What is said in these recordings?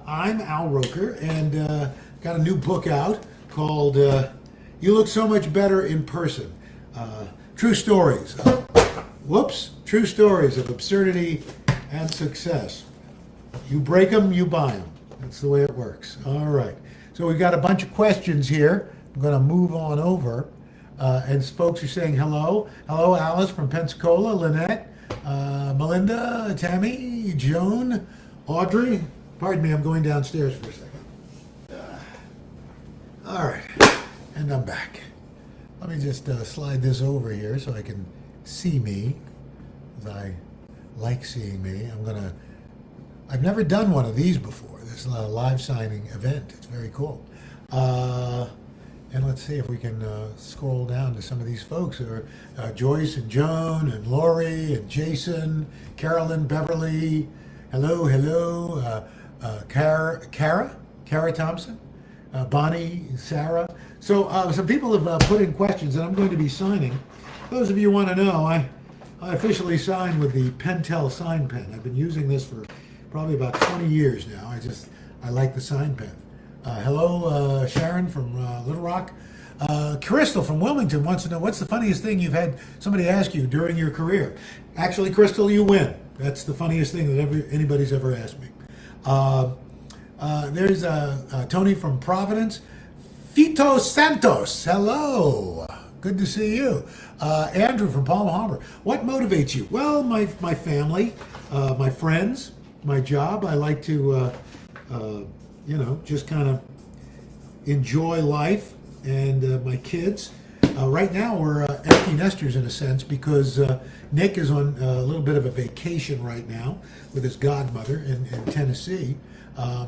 I'm Al Roker, and got a new book out called You Look So Much Better in Person. True stories. True stories of absurdity and success. You break them, you buy them. That's the way it works. All right. So we've got a bunch of questions here. I'm going to move on over. And folks are saying hello. Hello, Alice from Pensacola, Lynette, Melinda, Tammy, Joan, Audrey. Pardon me, I'm going downstairs for a second. All right, and I'm back. Let me just slide this over here so I can see me, as I like seeing me. I've never done one of these before, this live signing event. It's very cool. And let's see if we can scroll down to some of these folks. Joyce and Joan and Lori and Jason, Carolyn, Beverly. Hello. Kara Thompson, Bonnie, Sarah. So some people have put in questions that I'm going to be signing. Those of you who want to know, I officially signed with the Pentel sign pen. I've been using this for probably about 20 years now. I like the sign pen. Hello, Sharon from Little Rock. Crystal from Wilmington wants to know, what's the funniest thing you've had somebody ask you during your career? Actually, Crystal, you win. That's the funniest thing that anybody's ever asked me. There's Tony from Providence. Fito Santos, hello. Good to see you. Andrew from Palm Harbor. What motivates you? Well, my family, my friends, my job. I like to, just kind of enjoy life, and my kids. Right now, we're empty nesters in a sense because Nick is on a little bit of a vacation right now with his godmother in Tennessee.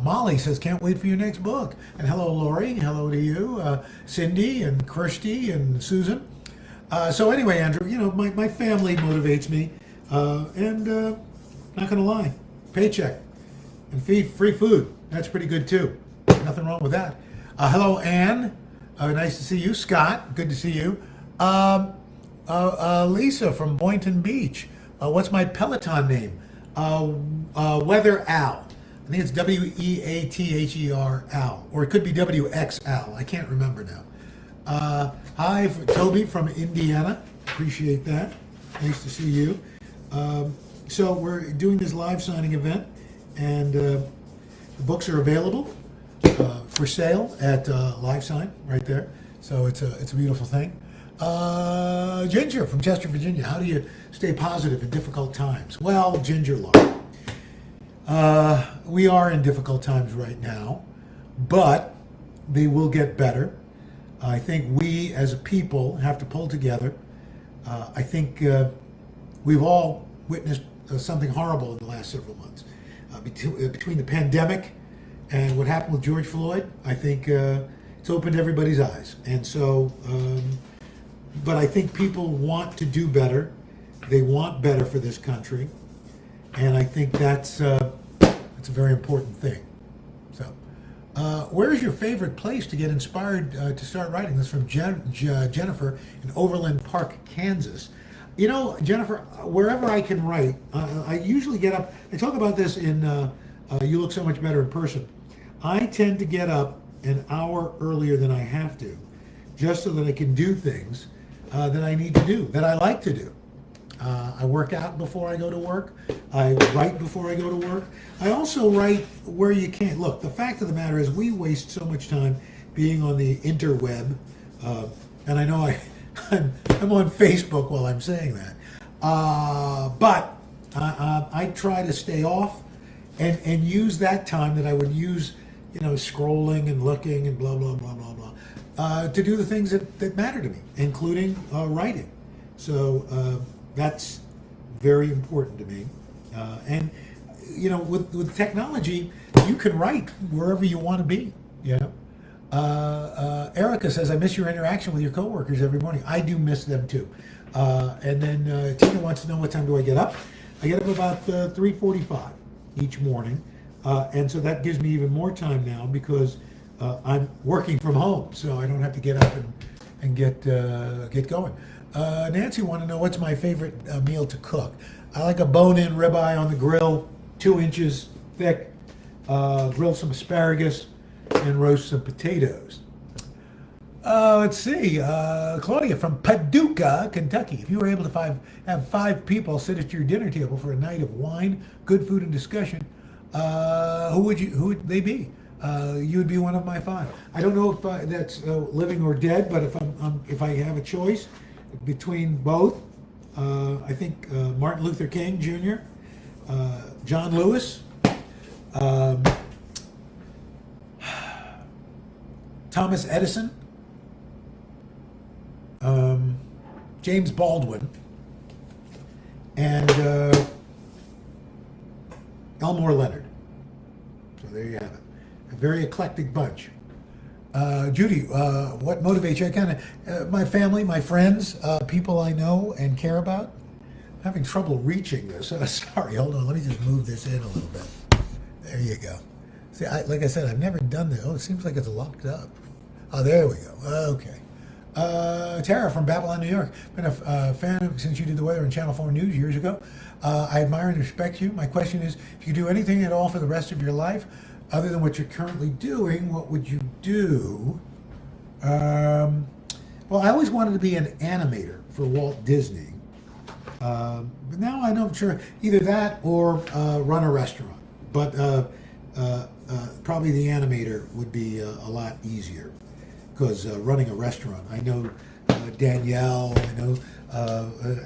Molly says, can't wait for your next book. And hello, Lori. Hello to you. Cindy and Kirsty and Susan. So anyway, Andrew, my family motivates me. And not going to lie, paycheck and free food. That's pretty good too. Nothing wrong with that. Hello, Anne. Nice to see you. Scott, good to see you. Lisa from Boynton Beach. What's my Peloton name? Weather Al. I think it's WEATHER Al, or it could be WXAL. I can't remember now. Hi, Toby from Indiana. Appreciate that. Nice to see you. So we're doing this live signing event, and the books are available for sale at Live Sign right there. So it's a beautiful thing. Ginger from Chester, Virginia. How do you stay positive in difficult times? Well, Ginger, look. We are in difficult times right now, but they will get better. I think we as a people have to pull together. I think we've all witnessed something horrible in the last several months. Between the pandemic and what happened with George Floyd, I think it's opened everybody's eyes. And so, but I think people want to do better. They want better for this country. And I think that's a very important thing. So, where is your favorite place to get inspired to start writing? This is from Jennifer in Overland Park, Kansas. Jennifer, wherever I can write, I usually get up. I talk about this in You Look So Much Better in Person. I tend to get up an hour earlier than I have to, just so that I can do things that I need to do, that I like to do. I work out before I go to work. I write before I go to work. I also write where you can't. Look, the fact of the matter is we waste so much time being on the interweb. And I know I'm on Facebook while I'm saying that. But I try to stay off and use that time that I would use, scrolling and looking and blah, blah, blah, blah, blah, to do the things that matter to me, including writing. So that's very important to me. And, with technology, you can write wherever you want to be, Erica says, I miss your interaction with your coworkers every morning. I do miss them too. And then Tina wants to know, what time do I get up? I get up about 3:45 each morning. And so that gives me even more time now because I'm working from home, so I don't have to get up and get going. Nancy want to know, what's my favorite meal to cook? I like a bone-in ribeye on the grill, 2 inches thick, grill some asparagus, and roast some potatoes. Let's see. Claudia from Paducah, Kentucky. If you were able to have 5 people sit at your dinner table for a night of wine, good food, and discussion, who would they be? You would be one of my 5. I don't know if that's living or dead, but if I have a choice between both, I think Martin Luther King Jr., John Lewis, Thomas Edison, James Baldwin, and Elmore Leonard. So there you have it. A very eclectic bunch. Judy, what motivates you? I kind of, my family, my friends, people I know and care about. I'm having trouble reaching this. Sorry, hold on. Let me just move this in a little bit. There you go. See, like I said, I've never done this. Oh, it seems like it's locked up. Oh, there we go. Okay. Tara from Babylon, New York. Been a fan since you did the weather on Channel 4 News years ago. I admire and respect you. My question is, if you could do anything at all for the rest of your life, other than what you're currently doing, what would you do? Well, I always wanted to be an animator for Walt Disney. But now I know I'm sure either that or run a restaurant. But probably the animator would be a lot easier. Because running a restaurant, I know Danielle, I know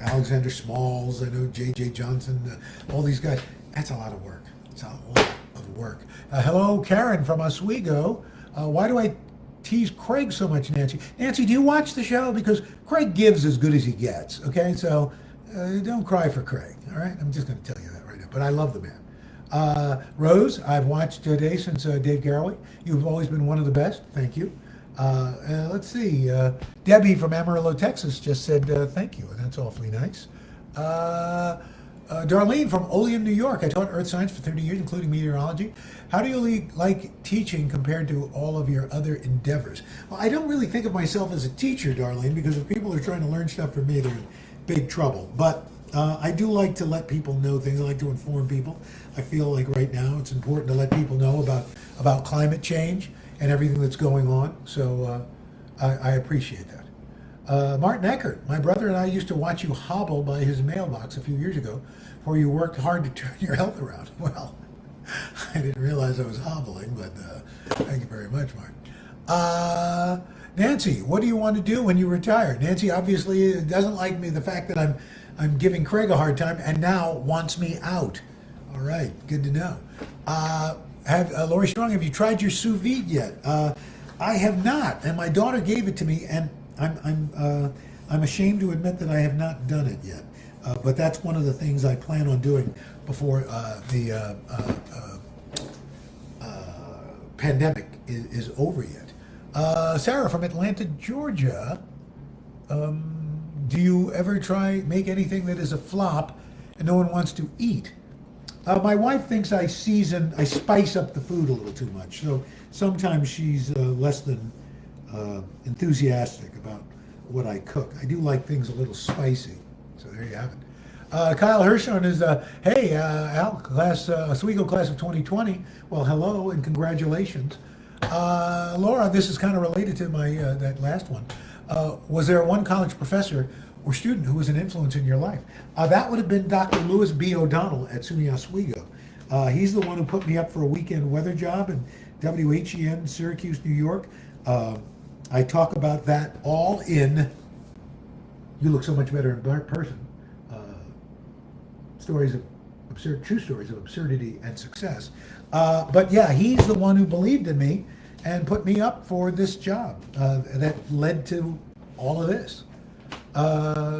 Alexander Smalls, I know J.J. Johnson, all these guys. That's a lot of work. It's a lot of work. Hello, Karen from Oswego. Why do I tease Craig so much, Nancy? Nancy, do you watch the show? Because Craig gives as good as he gets, okay? So don't cry for Craig, all right? I'm just going to tell you that right now. But I love the man. Rose, I've watched today since Dave Garroway. You've always been one of the best. Thank you. Let's see. Debbie from Amarillo, Texas just said thank you, and that's awfully nice. Darlene from Olean, New York. I taught earth science for 30 years, including meteorology. How do you like teaching compared to all of your other endeavors? Well, I don't really think of myself as a teacher, Darlene, because if people are trying to learn stuff from me, they're in big trouble. But I do like to let people know things. I like to inform people. I feel like right now it's important to let people know about climate change and everything that's going on. So I appreciate that. Martin Eckert, my brother and I used to watch you hobble by his mailbox a few years ago before you worked hard to turn your health around. Well, I didn't realize I was hobbling, but thank you very much, Martin. Nancy, what do you want to do when you retire? Nancy obviously doesn't like me, the fact that I'm giving Craig a hard time and now wants me out. All right, good to know. Lori Strong, have you tried your sous vide yet? I have not, and my daughter gave it to me, and I'm ashamed to admit that I have not done it yet. But that's one of the things I plan on doing before the pandemic is over yet. Sarah from Atlanta, Georgia. Do you ever make anything that is a flop and no one wants to eat? My wife thinks I spice up the food a little too much. So sometimes she's less than enthusiastic about what I cook. I do like things a little spicy. So there you have it. Kyle Hirschhorn is, hey, Al, Oswego class of 2020. Well, hello and congratulations. Laura, this is kind of related to my that last one. Was there one college professor or student who was an influence in your life? That would have been Dr. Lewis B. O'Donnell at SUNY Oswego. He's the one who put me up for a weekend weather job in WHEN, Syracuse, New York. I talk about that all in You Look So Much Better in Person. True stories of absurdity and success. But yeah, he's the one who believed in me and put me up for this job that led to all of this.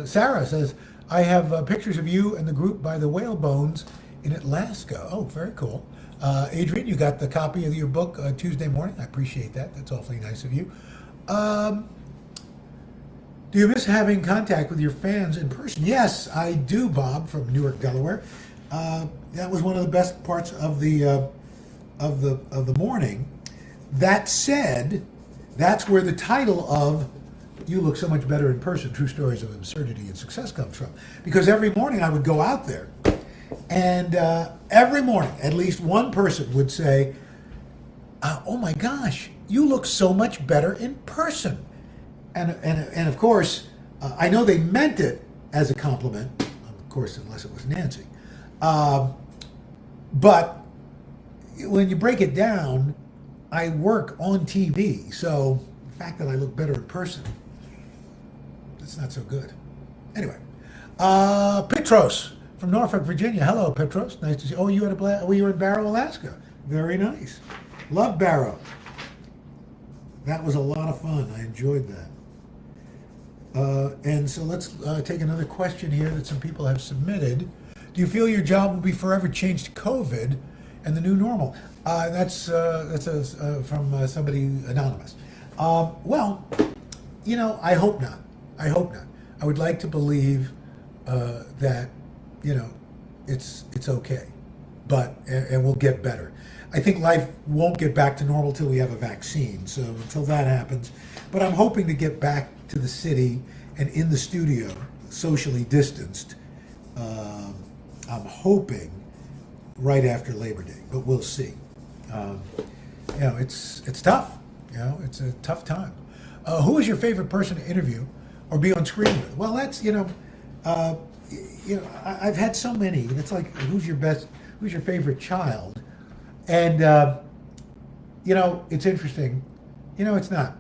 Sarah says, I have pictures of you and the group by the whale bones in Alaska. Oh, very cool. Adrian, you got the copy of your book Tuesday morning. I appreciate that. That's awfully nice of you. Do you miss having contact with your fans in person? Yes, I do, Bob from Newark, Delaware. That was one of the best parts of the morning. That said, that's where the title of You Look So Much Better in Person, True Stories of Absurdity and Success comes from. Because every morning I would go out there And every morning, at least one person would say, "Oh my gosh, you look so much better in person." And of course, I know they meant it as a compliment, of course, unless it was Nancy. But when you break it down, I work on TV, so the fact that I look better in person, it's not so good. Anyway, Petros from Norfolk, Virginia. Hello, Petros. Nice to see you. Oh, you had a blast. Oh, you were in Barrow, Alaska. Very nice. Love Barrow. That was a lot of fun. I enjoyed that. And so let's take another question here that some people have submitted. Do you feel your job will be forever changed to COVID and the new normal? That's from somebody anonymous. Well, I hope not. I hope not. I would like to believe that it's okay, but and we'll get better. I think life won't get back to normal till we have a vaccine. So until that happens, but I'm hoping to get back to the city and in the studio, socially distanced. I'm hoping right after Labor Day, but we'll see. It's tough. It's a tough time. Who is your favorite person to interview or be on screen with? Well, that's I've had so many. It's like who's your favorite child? And it's interesting. It's not,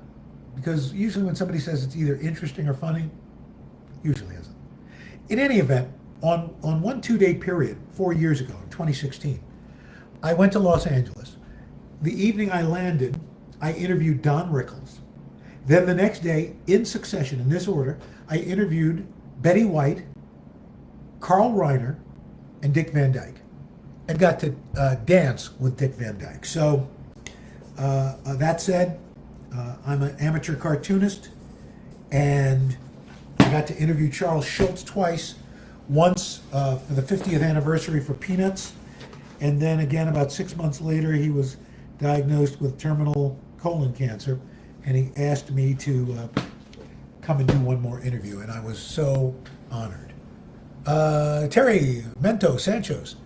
because usually when somebody says it's either interesting or funny, usually isn't. In any event, on one 2-day period 4 years ago, in 2016, I went to Los Angeles. The evening I landed, I interviewed Don Rickles. Then the next day, in succession, in this order, I interviewed Betty White, Carl Reiner, and Dick Van Dyke, and got to dance with Dick Van Dyke. So that said, I'm an amateur cartoonist, and I got to interview Charles Schultz twice, once for the 50th anniversary for Peanuts, and then again about 6 months later he was diagnosed with terminal colon cancer, and he asked me to come and do one more interview, and I was so honored. Terry Mento Sanchez.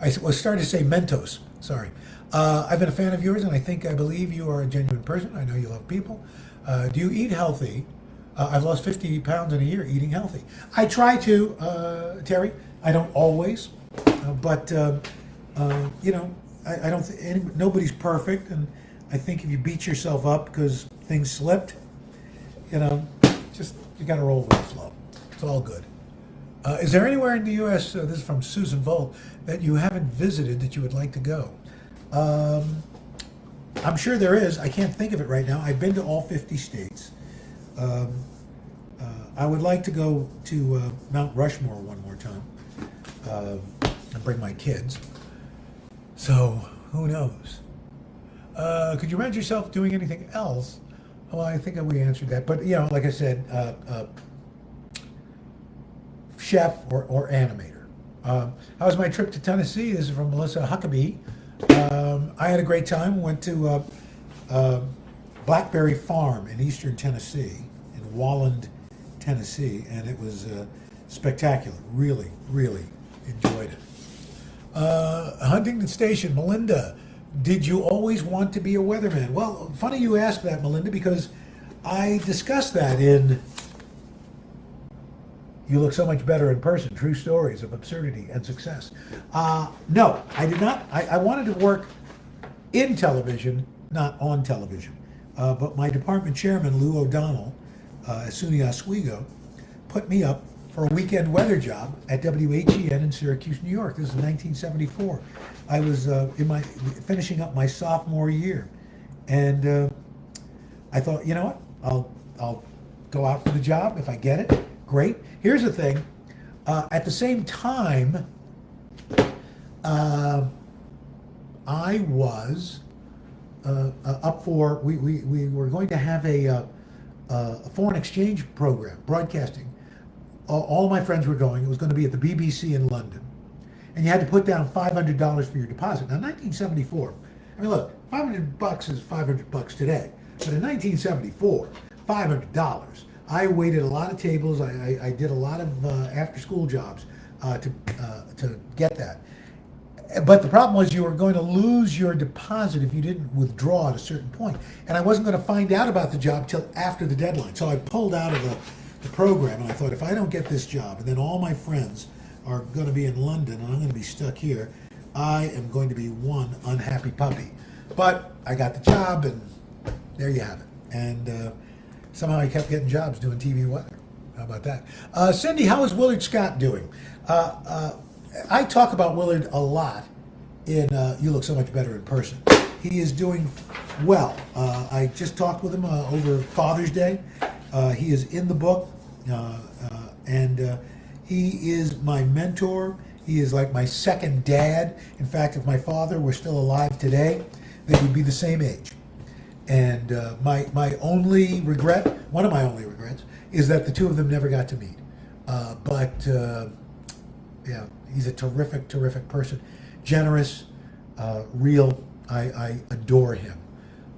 I was starting to say Mentos. Sorry. I've been a fan of yours, and I believe you are a genuine person. I know you love people. Do you eat healthy? I've lost 50 pounds in a year eating healthy. I try to, Terry. I don't always, but I don't think nobody's perfect, and I think if you beat yourself up because things slipped, just you got to roll with the flow. It's all good. Is there anywhere in the U.S., this is from Susan Volt, that you haven't visited that you would like to go? I'm sure there is. I can't think of it right now. I've been to all 50 states. I would like to go to Mount Rushmore one more time and bring my kids. So, who knows? Could you imagine yourself doing anything else? Well, I think we answered that. But, like I said, chef or animator. How was my trip to Tennessee? This is from Melissa Huckabee. I had a great time. Went to Blackberry Farm in eastern Tennessee, in Walland, Tennessee, and it was spectacular. Really, really enjoyed it. Huntington Station, Melinda, did you always want to be a weatherman? Well, funny you ask that, Melinda, because I discussed that in You Look So Much Better in Person, True Stories of Absurdity and Success. No, I did not. I wanted to work in television, not on television. But my department chairman, Lou O'Donnell, SUNY Oswego, put me up for a weekend weather job at WHEN in Syracuse, New York. This is 1974. I was finishing up my sophomore year, and I thought, you know what, I'll go out for the job if I get it. Great. Here's the thing. At the same time, I was up for, we were going to have a foreign exchange program, broadcasting. All my friends were going. It was going to be at the BBC in London. And you had to put down $500 for your deposit. Now, 1974, I mean, look, $500 is $500 today. But in 1974, $500. I waited a lot of tables. I did a lot of after-school jobs. to get that. But the problem was you were going to lose your deposit if you didn't withdraw at a certain point. And I wasn't going to find out about the job till after the deadline. So I pulled out of the program, and I thought, if I don't get this job, and then all my friends are going to be in London, and I'm going to be stuck here, I am going to be one unhappy puppy. But I got the job, and there you have it. And somehow I kept getting jobs doing TV weather. How about that? Cindy, how is Willard Scott doing? I talk about Willard a lot in You Look So Much Better in Person. He is doing well. I just talked with him over Father's Day. He is in the book, and he is my mentor. He is like my second dad. In fact, if my father were still alive today, they would be the same age. And my only regret, one of my only regrets, is that the two of them never got to meet. But yeah, he's a terrific, terrific person. Generous, real. I adore him.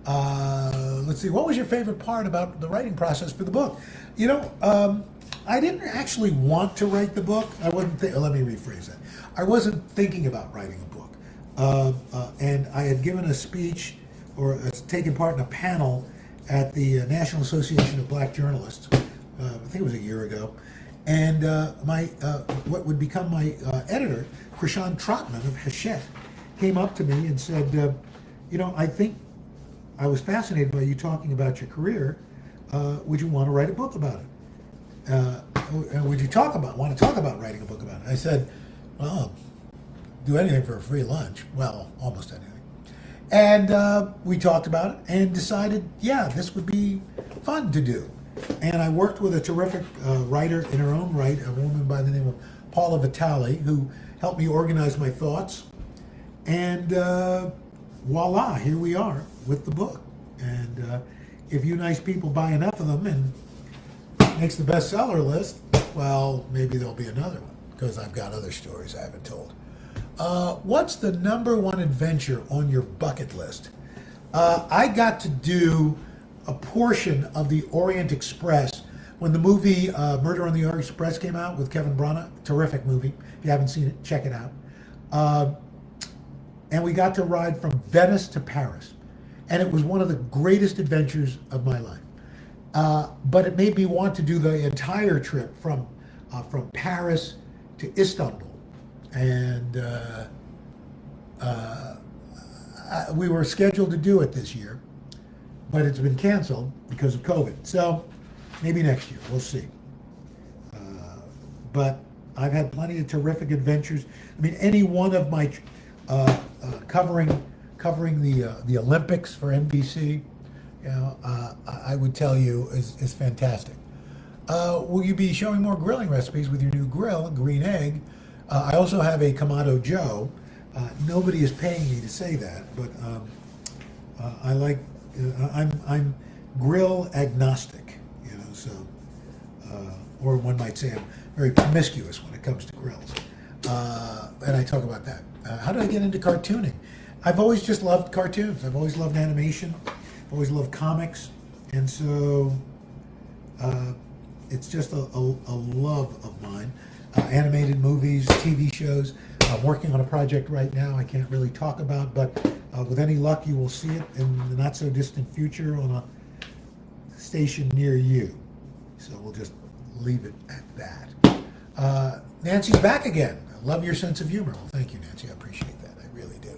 Let's see, what was your favorite part about the writing process for the book? You know, I didn't actually want to write the book. I wasn't. Let me rephrase that. I wasn't thinking about writing a book, and I had given a speech or taken part in a panel at the National Association of Black Journalists. I think it was a year ago, and what would become my editor, Krishan Trotman of Hachette, came up to me and said, you know, I think I was fascinated by you talking about your career. Would you want to write a book about it? Would you want to talk about writing a book about it? I said, well, do anything for a free lunch. Well, almost anything. And we talked about it and decided, yeah, this would be fun to do. And I worked with a terrific writer in her own right, a woman by the name of Paula Vitale, who helped me organize my thoughts. And voila, here we are with the book. And if you nice people buy enough of them and makes the bestseller list, well, maybe there'll be another one, because I've got other stories I haven't told. What's the number one adventure on your bucket list? I got to do a portion of the Orient Express when the movie Murder on the Orient Express came out with Kevin Branagh. Terrific movie. If you haven't seen it, check it out. And we got to ride from Venice to Paris. And it was one of the greatest adventures of my life. But it made me want to do the entire trip from Paris to Istanbul. And we were scheduled to do it this year, but it's been canceled because of COVID. So maybe next year, we'll see. But I've had plenty of terrific adventures. I mean, any one of my covering the Olympics for NBC, you know, I would tell you is fantastic. Will you be showing more grilling recipes with your new grill, Green Egg? I also have a Kamado Joe. Nobody is paying me to say that, but I like. I'm grill agnostic, you know. So, or one might say I'm very promiscuous when it comes to grills. And I talk about that. How did I get into cartooning? I've always just loved cartoons. I've always loved animation. I've always loved comics, and so it's just a love of mine. Animated movies, TV shows. I'm working on a project right now I can't really talk about, but with any luck you will see it in the not so distant future on a station near you. So we'll just leave it at that. Nancy's back again. I love your sense of humor. Well, thank you, Nancy. I appreciate that. I really do.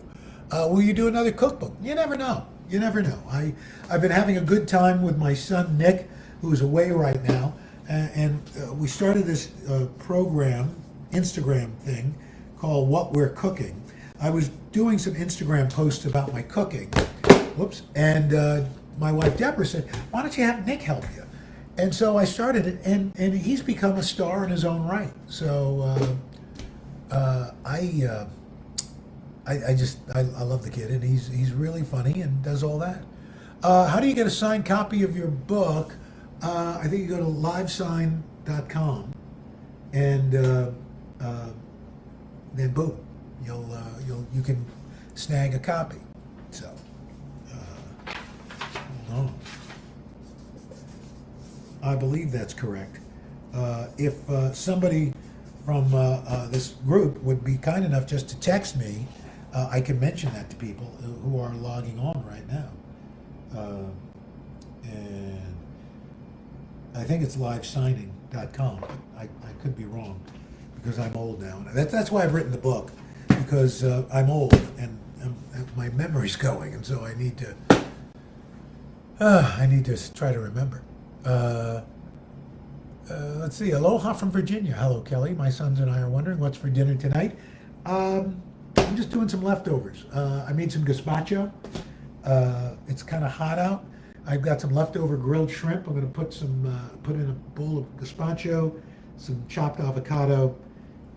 Will you do another cookbook? You never know. You never know. I've been having a good time with my son, Nick, who is away right now. And we started this program, Instagram thing, called What We're Cooking. I was doing some Instagram posts about my cooking. Whoops. And my wife, Deborah, said, why don't you have Nick help you? And so I started it, and he's become a star in his own right. So I love the kid, and he's really funny and does all that. How do you get a signed copy of your book? I think you go to livesign.com, and then boom, you can snag a copy. So hold on. I believe that's correct. If somebody from this group would be kind enough just to text me, I can mention that to people who are logging on right now. And I think it's livesigning.com. But I could be wrong because I'm old now. That's why I've written the book, because I'm old and my memory's going, and so I need to try to remember. Let's see. Aloha from Virginia. Hello, Kelly. My sons and I are wondering what's for dinner tonight. I'm just doing some leftovers. I made some gazpacho. It's kind of hot out. I've got some leftover grilled shrimp. I'm going to put in a bowl of gazpacho, some chopped avocado,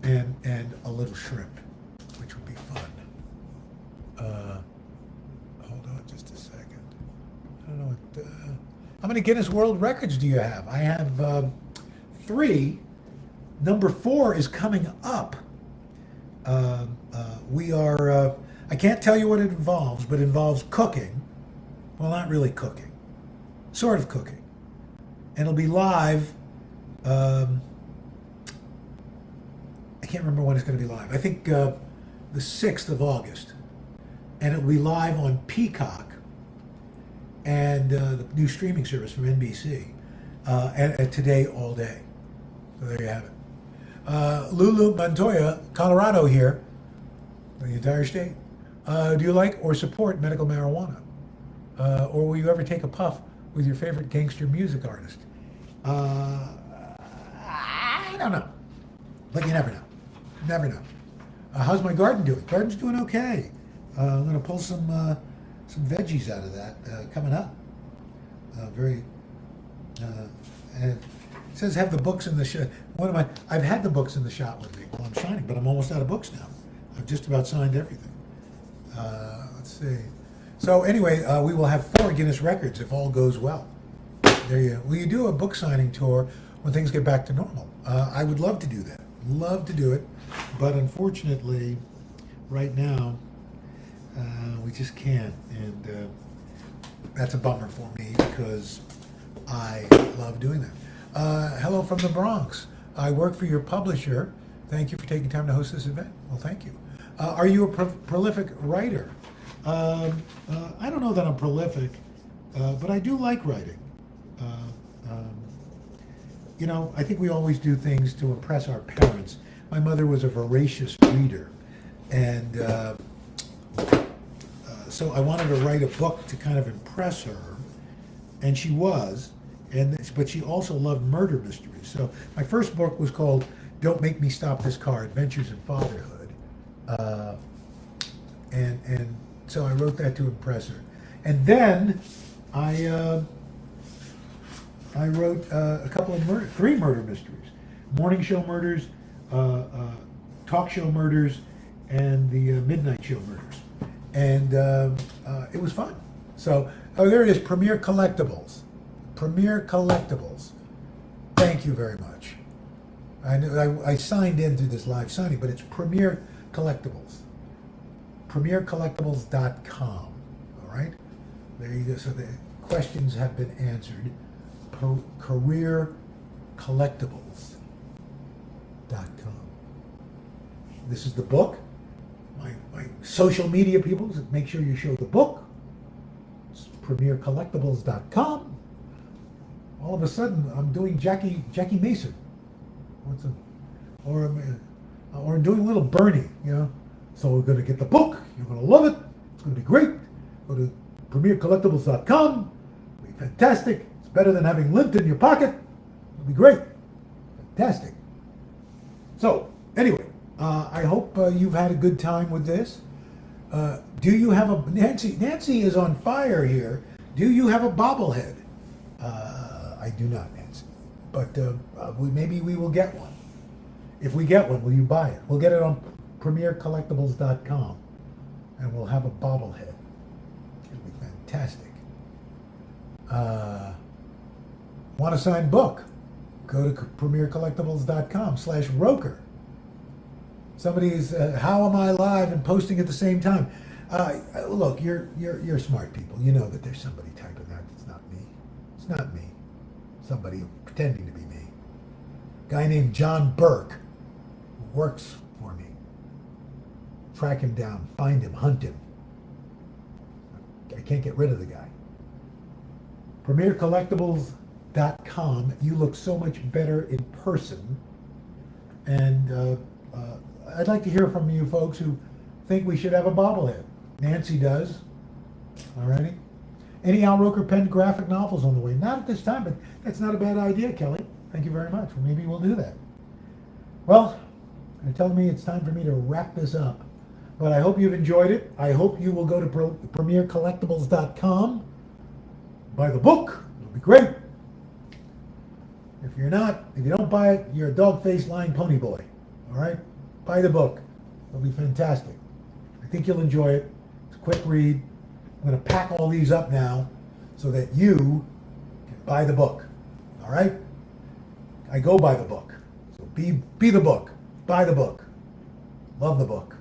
and a little shrimp, which would be fun. Hold on just a second. I don't know what. How many Guinness World Records do you have? I have 3. Number 4 is coming up. We are. I can't tell you what it involves, but it involves cooking. Well, not really cooking. Sort of cooking. And it'll be live. I can't remember when it's going to be live. I think the 6th of August. And it'll be live on Peacock and the new streaming service from NBC. And today all day. So there you have it. Lulu Montoya, Colorado here, the entire state. Do you like or support medical marijuana? Or will you ever take a puff with your favorite gangster music artist? I don't know. But you never know. Never know. How's my garden doing? Garden's doing okay. I'm going to pull some veggies out of that coming up. And it says have the books in the shot. I've had the books in the shot with me while I'm signing, but I'm almost out of books now. I've just about signed everything. Let's see. So anyway, we will have 4 Guinness records if all goes well. There you go. Will you do a book signing tour when things get back to normal? I would love to do that. Love to do it, but unfortunately, right now, we just can't, and that's a bummer for me because I love doing that. Hello from the Bronx. I work for your publisher. Thank you for taking time to host this event. Well, thank you. Are you a prolific writer? I don't know that I'm prolific, but I do like writing. I think we always do things to impress our parents. My mother was a voracious reader, and so I wanted to write a book to kind of impress her, and she was, but she also loved murder mysteries. So my first book was called Don't Make Me Stop This Car, Adventures in Fatherhood. And so I wrote that to impress her. And then I wrote a couple of 3 murder mysteries. Morning show murders, talk show murders, and the midnight show murders. And it was fun. So, there it is, Premier Collectibles. Premier Collectibles. Thank you very much. I signed in through this live signing, but it's Premier Collectibles. PremierCollectibles.com. All right? There you go. So the questions have been answered. CareerCollectibles.com. This is the book. My social media people, make sure you show the book. It's PremierCollectibles.com. All of a sudden, I'm doing Jackie Mason. Or I'm doing a little Bernie, So we're going to get the book. You're going to love it. It's going to be great. Go to PremierCollectibles.com. It'll be fantastic. It's better than having lint in your pocket. It'll be great. Fantastic. So, anyway, I hope you've had a good time with this. Do you have a... Nancy is on fire here. Do you have a bobblehead? I do not, Nancy. But maybe we will get one. If we get one, will you buy it? We'll get it on PremierCollectibles.com, and we'll have a bobblehead. It'll be fantastic. Want a signed book? Go to PremierCollectibles.com/Roker. Somebody's how am I live and posting at the same time? Look, you're smart people. You know that there's somebody typing that. It's not me. It's not me. Somebody pretending to be me. Guy named John Burke. works for me. Track him down, find him, hunt him. I can't get rid of the guy. PremierCollectibles.com. You look so much better in person. And I'd like to hear from you folks who think we should have a bobblehead. Nancy does. Alrighty. Any Al Roker penned graphic novels on the way? Not at this time, but that's not a bad idea, Kelly. Thank you very much. Well, maybe we'll do that. Well, they're telling me it's time for me to wrap this up. But I hope you've enjoyed it. I hope you will go to PremierCollectibles.com. Buy the book. It'll be great. If you don't buy it, you're a dog-faced lying pony boy. All right? Buy the book. It'll be fantastic. I think you'll enjoy it. It's a quick read. I'm going to pack all these up now so that you can buy the book. All right? I go by the book. So be the book. Buy the book. Love the book.